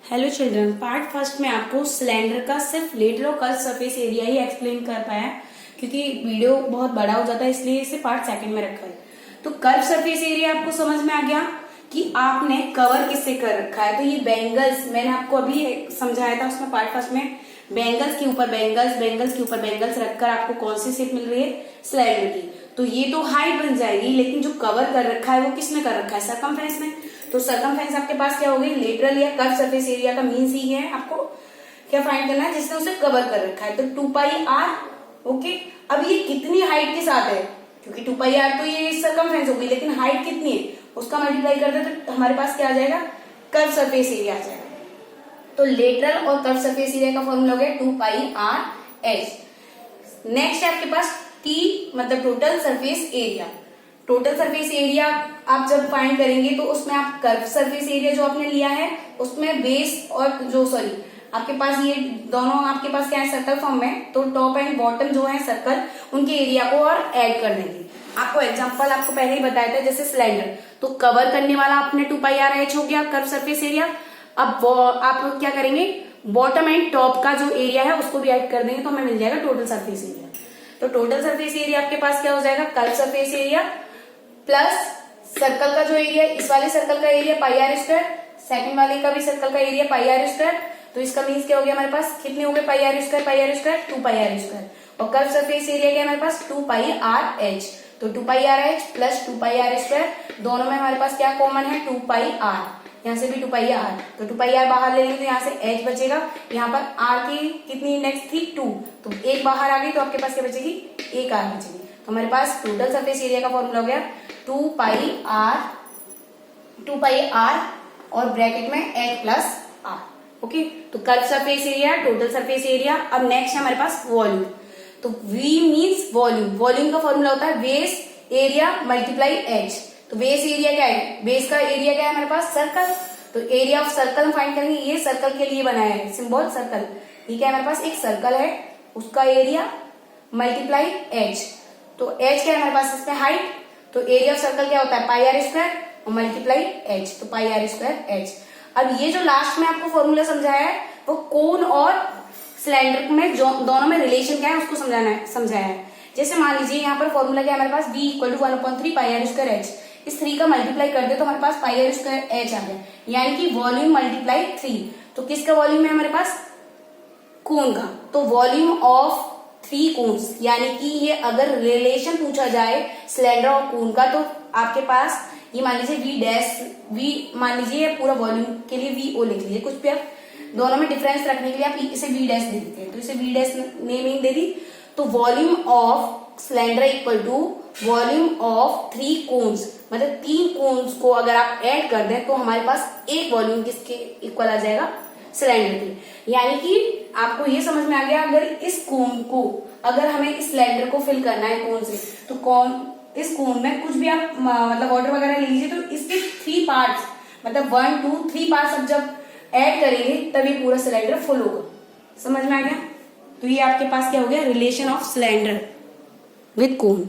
Hello children, part first में आपको cylinder का सिर्फ लेटरल और कर्व सरफेस एरिया ही एक्सप्लेन कर पाया क्योंकि वीडियो बहुत बड़ा हो जाता है, इसलिए इसे पार्ट सेकंड में रखा है। तो कर्व सरफेस एरिया आपको समझ में आ गया कि आपने कवर किससे कर रखा है। तो ये बैंगल्स मैंने आपको अभी समझाया था उसमें पार्ट फर्स्ट में, बैंगल्स के ऊपर बैंगल्स, बैंगल्स के ऊपर बैंगल्स रखकर आपको कौन सी शेप मिल रही है, सिलेंडर की। तो ये तो हाइट बन जाएगी, लेकिन जो कवर कर रखा है वो किसने कर रखा है, सरकमफ्रेंस ने। तो सरकमफ्रेंस आपके पास क्या होगी, लेटरल या कर्व सरफेस एरिया का मीन्स ही है आपको क्या फाइंड करना है, जिसने उसे कवर कर रखा है। तो 2πr, ओके। अब ये कितनी हाइट के साथ है, क्योंकि 2πr तो ये सरकमफ्रेंस होगी, लेकिन हाइट कितनी है उसका मल्टीप्लाई कर दे तो हमारे पास क्या आ जाएगा, कर्व सरफेस एरिया आ जाएगा। तो लेटरल और कर्व सरफेस एरिया का फॉर्मूला हो गया 2πr(h). नेक्स्ट है आपके पास T मतलब total surface area. Total surface area आप जब फाइंड करेंगे तो उसमें आप कर्व सरफेस एरिया जो आपने लिया है उसमें बेस और आपके पास ये दोनों आपके पास क्या है, सर्कल फॉर्म में। तो टॉप एंड बॉटम जो है सर्कल, उनके एरिया को और ऐड कर देंगे। आपको एग्जांपल आपको पहले ही बताया था, जैसे सिलेंडर तो कवर करने वाला आपने 2πr(h) हो गया कर्व सरफेस एरिया। अब आप क्या करेंगे, बॉटम एंड टॉप का जो एरिया है उसको भी ऐड कर देंगे तो हमें मिल जाएगा टोटल सरफेस एरिया। तो टोटल सरफेस एरिया आपके पास क्या हो जाएगा, curve surface area plus circle का जो एरिया, इस वाले सर्कल का एरिया πr², सेकंड वाले का भी सर्कल का एरिया πr²। तो इसका मीन्स क्या हो गया, हमारे पास कितने हो गए πr², 2πr²। और कर्व सरफेस एरिया क्या है हमारे पास 2πr(h). तो 2πr(h) प्लस 2πr², दोनों में हमारे पास क्या कॉमन है, 2πr। यहाँ से भी 2πr, तो 2πr बाहर ले लेंगे तो यहाँ से h बचेगा। यहाँ पर r की कितनी इंडेक्स थी, 2, तो एक बाहर आ गई तो आपके पास क्या बचेगी, एक r बचेगी। तो हमारे पास टोटल सरफेस एरिया का फॉर्मूला हो गया 2πr और ब्रैकेट में h प्लस r, ओके। तो curve surface area, total surface area. अब नेक्स्ट है हमारे पास वॉल्यूम। तो V मीन्स वॉल्यूम। वॉल्यूम का फॉर्मूला होता है बेस एरिया मल्टीप्लाई h। तो बेस एरिया क्या है, बेस का एरिया क्या है हमारे पास, सर्कल। तो एरिया ऑफ सर्कल फाइंड करेंगे, ये सर्कल के लिए बनाया है सिंबल सर्कल। ये क्या है हमारे पास, एक सर्कल है, उसका एरिया मल्टीप्लाई h। तो h क्या है हमारे पास, इसमें हाइट। तो एरिया ऑफ सर्कल क्या होता है, πr² और मल्टीप्लाई h, तो πr²h। अब ये जो लास्ट में आपको फॉर्मूला समझाया है वो कोन और सिलेंडर में जो दोनों में रिलेशन क्या है उसको समझाया है। जैसे मान लीजिए यहाँ पर फॉर्मूला क्या है हमारे पास, b = 1/3 πr²h। इस 3 का मल्टीप्लाई कर दे तो हमारे पास πr²h आ गया, यानी कि वॉल्यूम मल्टीप्लाई 3। तो किसका वॉल्यूम है हमारे पास, कोन का। तो वॉल्यूम ऑफ 3 कोन्स, यानी कि ये अगर रिलेशन पूछा जाए सिलेंडर और कोन का तो आपके पास ये मान लीजिए v मान लीजिए, पूरा वॉल्यूम के लिए vo लिख लीजिए, कुछ भी आप दोनों में डिफरेंस रखने के लिए आप इसे v' दे देते हैं, तो इसे v' नेमिंग दे दी। तो volume of cylinder equal to volume of 3 cones, मतलब 3 कोन्स को अगर आप ऐड कर दें तो हमारे पास एक वॉल्यूम किसके इक्वल आ जाएगा, सिलेंडर की। यानी कि आपको ये समझ में आ गया, अगर इस कोन को, अगर हमें इस सिलेंडर को फिल करना है कोन से, तो इस कोन में कुछ भी आप मतलब वाटर वगैरह ले लीजिए, तो इसके 3 पार्ट्स मतलब 1 2 3 पार्ट्स अब जब ऐड करेंगे तभी पूरा सिलेंडर फुल होगा। समझ में आ गया। तो ये आपके पास क्या हो गया, relation of cylinder with cone.